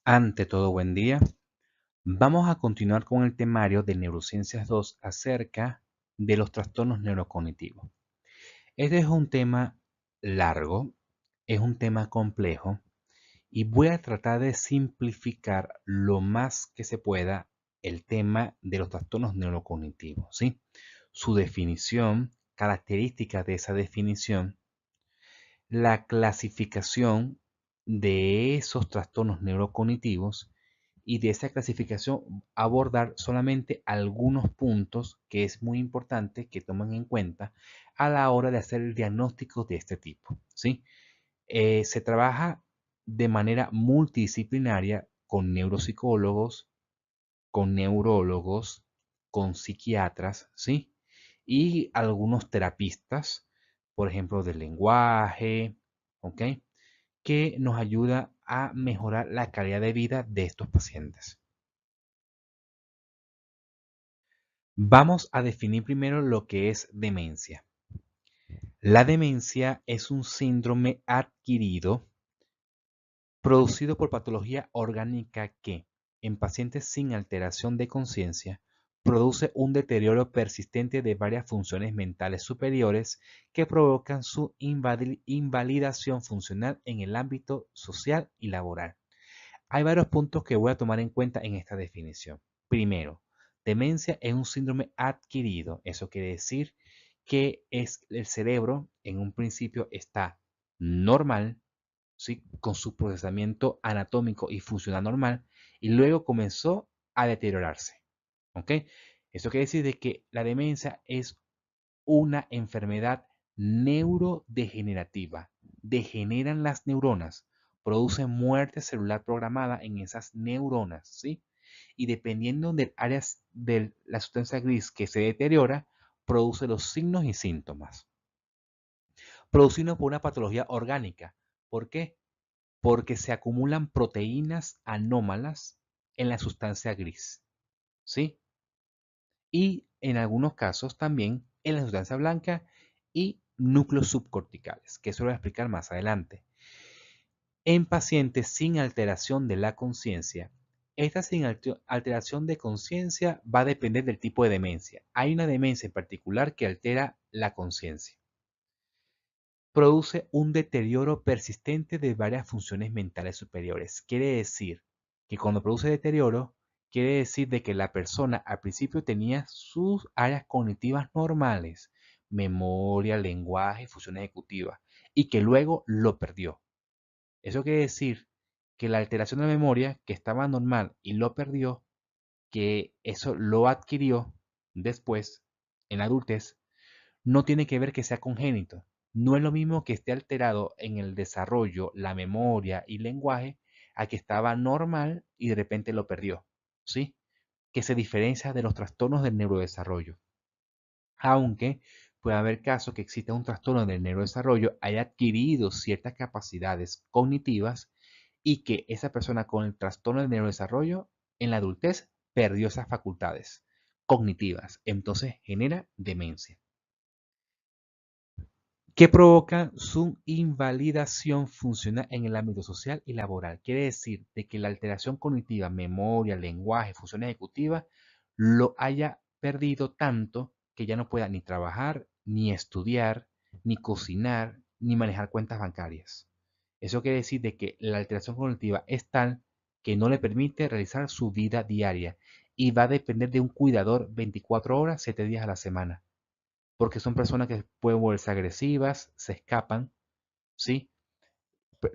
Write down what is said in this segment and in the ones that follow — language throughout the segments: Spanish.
Ante todo, buen día. Vamos a continuar con el temario de Neurociencias 2 acerca de los trastornos neurocognitivos. Este es un tema largo, es un tema complejo y voy a tratar de simplificar lo más que se pueda el tema de los trastornos neurocognitivos, ¿sí? Su definición, características de esa definición, la clasificación de esos trastornos neurocognitivos y de esa clasificación abordar solamente algunos puntos que es muy importante que tomen en cuenta a la hora de hacer el diagnóstico de este tipo, ¿sí? Se trabaja de manera multidisciplinaria con neuropsicólogos, con neurólogos, con psiquiatras, ¿sí? Y algunos terapistas, por ejemplo, del lenguaje, ¿ok? Que nos ayuda a mejorar la calidad de vida de estos pacientes. Vamos a definir primero lo que es demencia. La demencia es un síndrome adquirido producido por patología orgánica que, en pacientes sin alteración de conciencia, produce un deterioro persistente de varias funciones mentales superiores que provocan su invalidación funcional en el ámbito social y laboral. Hay varios puntos que voy a tomar en cuenta en esta definición. Primero, demencia es un síndrome adquirido. Eso quiere decir que el cerebro en un principio está normal, ¿sí? Con su procesamiento anatómico y funcional normal, y luego comenzó a deteriorarse. ¿Ok? Eso quiere decir de que la demencia es una enfermedad neurodegenerativa. Degeneran las neuronas, producen muerte celular programada en esas neuronas, ¿sí? Y dependiendo del área de la sustancia gris que se deteriora, produce los signos y síntomas. Producido por una patología orgánica. ¿Por qué? Porque se acumulan proteínas anómalas en la sustancia gris, ¿sí? Y en algunos casos también en la sustancia blanca y núcleos subcorticales, que eso lo voy a explicar más adelante. En pacientes sin alteración de la conciencia, esta sin alteración de conciencia va a depender del tipo de demencia. Hay una demencia en particular que altera la conciencia. Produce un deterioro persistente de varias funciones mentales superiores. Quiere decir que cuando produce deterioro, quiere decir de que la persona al principio tenía sus áreas cognitivas normales, memoria, lenguaje, función ejecutiva, y que luego lo perdió. Eso quiere decir que la alteración de la memoria, que estaba normal y lo perdió, que eso lo adquirió después, en la adultez, no tiene que ver que sea congénito. No es lo mismo que esté alterado en el desarrollo, la memoria y lenguaje, a que estaba normal y de repente lo perdió, ¿sí? Que se diferencia de los trastornos del neurodesarrollo. Aunque puede haber casos que exista un trastorno del neurodesarrollo, haya adquirido ciertas capacidades cognitivas y que esa persona con el trastorno del neurodesarrollo en la adultez perdió esas facultades cognitivas. Entonces genera demencia. Que provoca su invalidación funcional en el ámbito social y laboral. Quiere decir de que la alteración cognitiva, memoria, lenguaje, función ejecutiva, lo haya perdido tanto que ya no pueda ni trabajar, ni estudiar, ni cocinar, ni manejar cuentas bancarias. Eso quiere decir de que la alteración cognitiva es tal que no le permite realizar su vida diaria y va a depender de un cuidador 24 horas, 7 días a la semana porque son personas que pueden volverse agresivas, se escapan, ¿sí?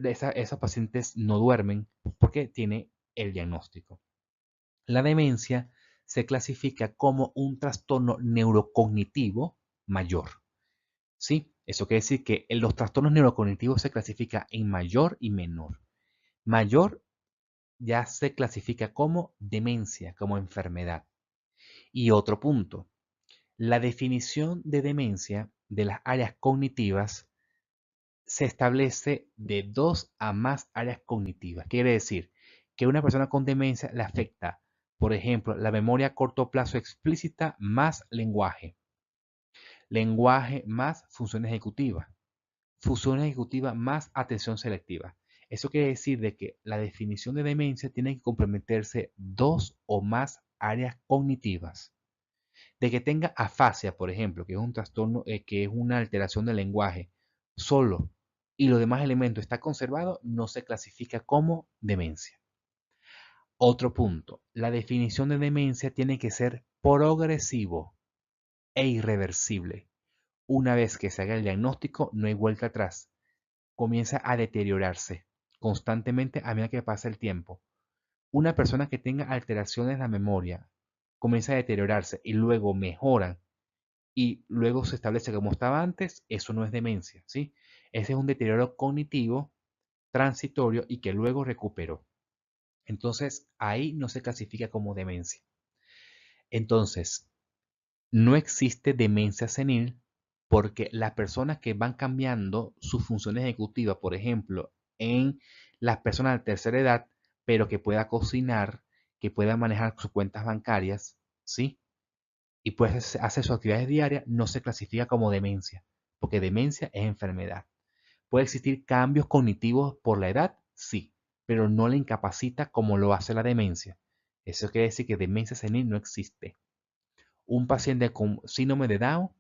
Esas pacientes no duermen porque tiene el diagnóstico. La demencia se clasifica como un trastorno neurocognitivo mayor, ¿sí? Eso quiere decir que en los trastornos neurocognitivos se clasifica en mayor y menor. Mayor ya se clasifica como demencia, como enfermedad. Y otro punto, la definición de demencia de las áreas cognitivas se establece de 2 a más áreas cognitivas. Quiere decir que una persona con demencia le afecta, por ejemplo, la memoria a corto plazo explícita más lenguaje, lenguaje más función ejecutiva más atención selectiva. Eso quiere decir de que la definición de demencia tiene que comprometerse dos o más áreas cognitivas. De que tenga afasia, por ejemplo, que es un trastorno, que es una alteración del lenguaje, solo, y los demás elementos está conservado, no se clasifica como demencia. Otro punto, la definición de demencia tiene que ser progresivo e irreversible. Una vez que se haga el diagnóstico, no hay vuelta atrás. Comienza a deteriorarse constantemente a medida que pasa el tiempo. Una persona que tenga alteraciones en la memoria comienza a deteriorarse y luego mejoran y luego se establece como estaba antes, eso no es demencia, ¿sí? Ese es un deterioro cognitivo transitorio y que luego recuperó. Entonces, ahí no se clasifica como demencia. Entonces, no existe demencia senil porque las personas que van cambiando sus funciones ejecutivas, por ejemplo, en las personas de tercera edad, pero que pueda cocinar, que pueda manejar sus cuentas bancarias, ¿sí? Y puede hacer sus actividades diarias, no se clasifica como demencia, porque demencia es enfermedad. ¿Puede existir cambios cognitivos por la edad? Sí, pero no le incapacita como lo hace la demencia. Eso quiere decir que demencia senil no existe. Un paciente con síndrome de Down,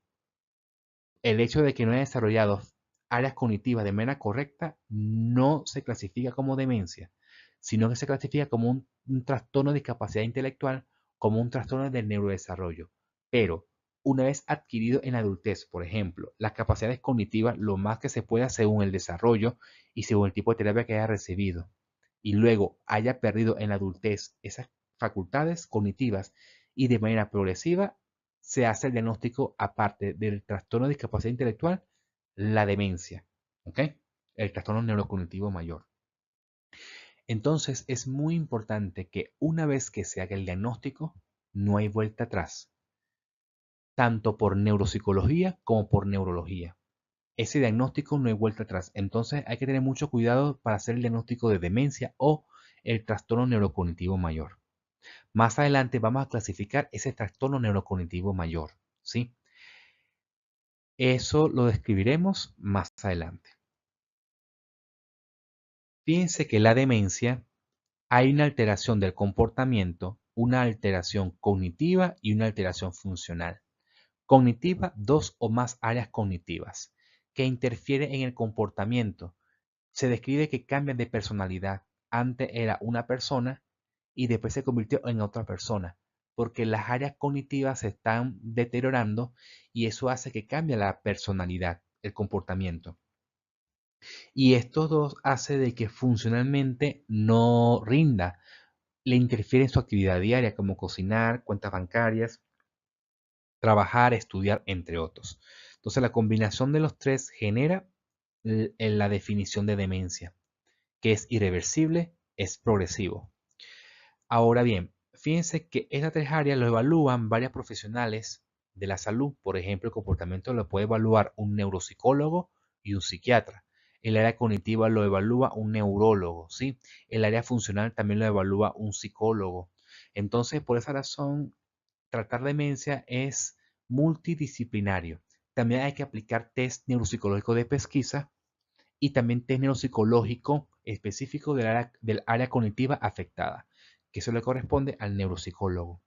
el hecho de que no haya desarrollado áreas cognitivas de manera correcta no se clasifica como demencia, sino que se clasifica como un trastorno de discapacidad intelectual, como un trastorno del neurodesarrollo. Pero una vez adquirido en la adultez, por ejemplo, las capacidades cognitivas, lo más que se pueda según el desarrollo y según el tipo de terapia que haya recibido, y luego haya perdido en la adultez esas facultades cognitivas y de manera progresiva se hace el diagnóstico aparte del trastorno de discapacidad intelectual, la demencia, ¿ok? El trastorno neurocognitivo mayor. Entonces es muy importante que una vez que se haga el diagnóstico, no hay vuelta atrás, tanto por neuropsicología como por neurología. Ese diagnóstico no hay vuelta atrás. Entonces hay que tener mucho cuidado para hacer el diagnóstico de demencia o el trastorno neurocognitivo mayor. Más adelante vamos a clasificar ese trastorno neurocognitivo mayor, ¿sí? Eso lo describiremos más adelante. Fíjense que la demencia hay una alteración del comportamiento, una alteración cognitiva y una alteración funcional. Cognitiva, dos o más áreas cognitivas que interfieren en el comportamiento. Se describe que cambian de personalidad. Antes era una persona y después se convirtió en otra persona, porque las áreas cognitivas se están deteriorando y eso hace que cambie la personalidad, el comportamiento. Y estos dos hace de que funcionalmente no rinda, le interfiere en su actividad diaria como cocinar, cuentas bancarias, trabajar, estudiar, entre otros. Entonces la combinación de los tres genera la definición de demencia, que es irreversible, es progresivo. Ahora bien, fíjense que estas tres áreas lo evalúan varios profesionales de la salud. Por ejemplo, el comportamiento lo puede evaluar un neuropsicólogo y un psiquiatra. El área cognitiva lo evalúa un neurólogo, ¿sí? El área funcional también lo evalúa un psicólogo. Entonces, por esa razón, tratar demencia es multidisciplinario. También hay que aplicar test neuropsicológico de pesquisa y también test neuropsicológico específico del área cognitiva afectada, que eso le corresponde al neuropsicólogo.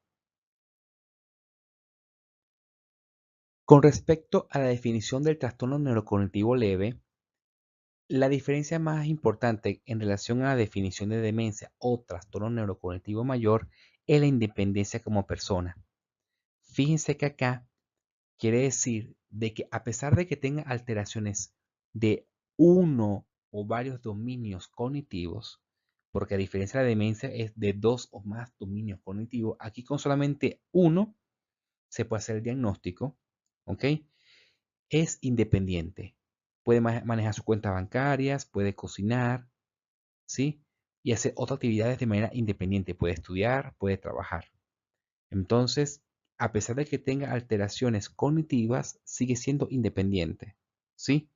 Con respecto a la definición del trastorno neurocognitivo leve, la diferencia más importante en relación a la definición de demencia o trastorno neurocognitivo mayor es la independencia como persona. Fíjense que acá quiere decir de que a pesar de que tenga alteraciones de uno o varios dominios cognitivos, porque a diferencia de la demencia es de dos o más dominios cognitivos, aquí con solamente uno se puede hacer el diagnóstico, ¿ok? Es independiente. Puede manejar sus cuentas bancarias, puede cocinar, ¿sí? Y hacer otras actividades de manera independiente. Puede estudiar, puede trabajar. Entonces, a pesar de que tenga alteraciones cognitivas, sigue siendo independiente, ¿sí?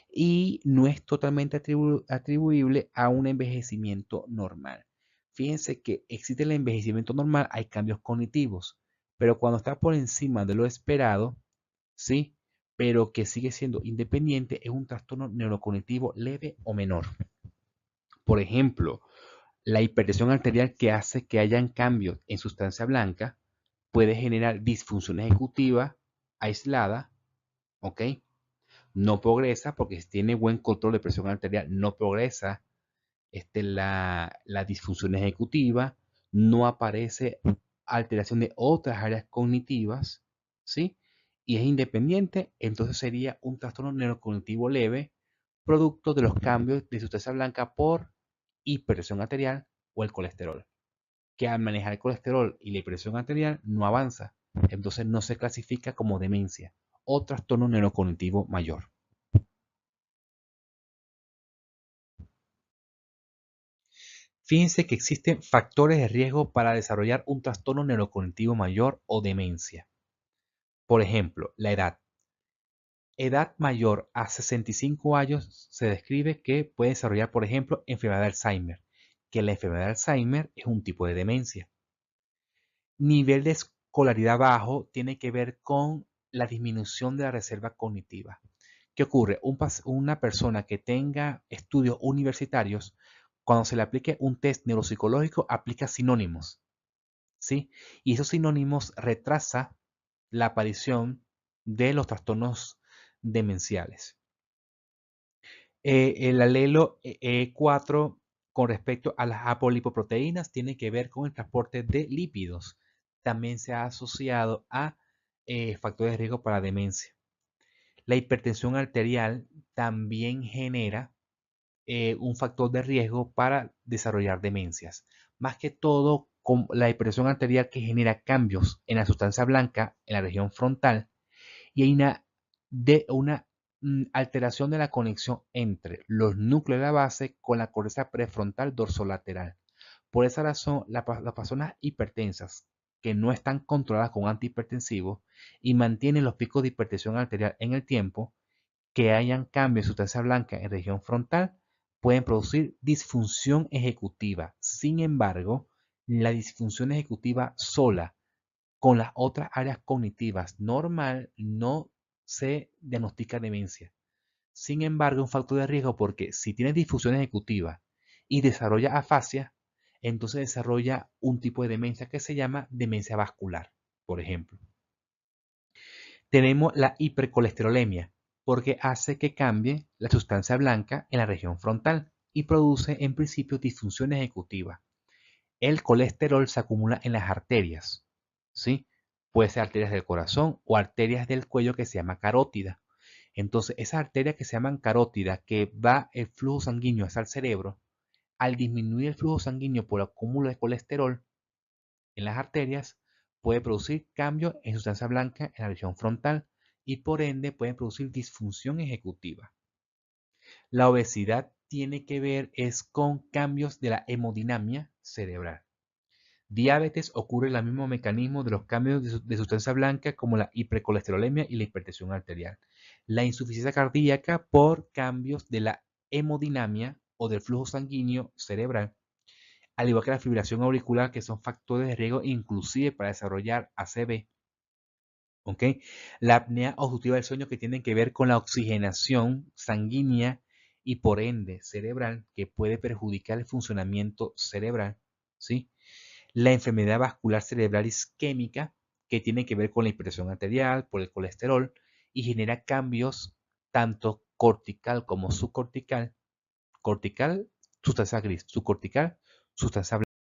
Y no es totalmente atribuible a un envejecimiento normal. Fíjense que existe el envejecimiento normal, hay cambios cognitivos, pero cuando está por encima de lo esperado, ¿sí? Pero que sigue siendo independiente, es un trastorno neurocognitivo leve o menor. Por ejemplo, la hipertensión arterial que hace que hayan cambios en sustancia blanca puede generar disfunción ejecutiva aislada, ¿ok? No progresa porque si tiene buen control de presión arterial, no progresa la disfunción ejecutiva, no aparece alteración de otras áreas cognitivas, ¿sí? Y es independiente, entonces sería un trastorno neurocognitivo leve, producto de los cambios de sustancia blanca por hipertensión arterial o el colesterol, que al manejar el colesterol y la hipertensión arterial no avanza, entonces no se clasifica como demencia o trastorno neurocognitivo mayor. Fíjense que existen factores de riesgo para desarrollar un trastorno neurocognitivo mayor o demencia. Por ejemplo, la edad. Edad mayor a 65 años se describe que puede desarrollar, por ejemplo, enfermedad de Alzheimer, que la enfermedad de Alzheimer es un tipo de demencia. Nivel de escolaridad bajo tiene que ver con la disminución de la reserva cognitiva. ¿Qué ocurre? Una persona que tenga estudios universitarios, cuando se le aplique un test neuropsicológico, aplica sinónimos, ¿sí? Y esos sinónimos retrasa la aparición de los trastornos demenciales. El alelo E4 con respecto a las apolipoproteínas tiene que ver con el transporte de lípidos. También se ha asociado a factores de riesgo para demencia. La hipertensión arterial también genera un factor de riesgo para desarrollar demencias. Más que todo, con la hipertensión arterial que genera cambios en la sustancia blanca en la región frontal y hay una alteración de la conexión entre los núcleos de la base con la corteza prefrontal dorsolateral. Por esa razón, las personas hipertensas que no están controladas con antihipertensivos y mantienen los picos de hipertensión arterial en el tiempo, que hayan cambios de sustancia blanca en región frontal, pueden producir disfunción ejecutiva. Sin embargo, la disfunción ejecutiva sola con las otras áreas cognitivas normal no se diagnostica demencia. Sin embargo, es un factor de riesgo porque si tiene disfunción ejecutiva y desarrolla afasia, entonces desarrolla un tipo de demencia que se llama demencia vascular, por ejemplo. Tenemos la hipercolesterolemia, porque hace que cambie la sustancia blanca en la región frontal y produce en principio disfunción ejecutiva. El colesterol se acumula en las arterias, ¿sí? Puede ser arterias del corazón o arterias del cuello que se llama carótida. Entonces, esas arterias que se llaman carótida, que va el flujo sanguíneo hacia el cerebro, al disminuir el flujo sanguíneo por el acúmulo de colesterol en las arterias, puede producir cambios en sustancia blanca en la región frontal y por ende puede producir disfunción ejecutiva. La obesidad tiene que ver es con cambios de la hemodinamia cerebral. Diabetes ocurre el mismo mecanismo de los cambios de sustancia blanca como la hipercolesterolemia y la hipertensión arterial. La insuficiencia cardíaca por cambios de la hemodinamia o del flujo sanguíneo cerebral, al igual que la fibrilación auricular, que son factores de riesgo inclusive para desarrollar ACV. ¿Okay? La apnea obstructiva del sueño, que tiene que ver con la oxigenación sanguínea y por ende cerebral, que puede perjudicar el funcionamiento cerebral, ¿sí? La enfermedad vascular cerebral isquémica, que tiene que ver con la hipertensión arterial, por el colesterol, y genera cambios tanto cortical como subcortical. Cortical, sustancia gris; subcortical, sustancia blanca.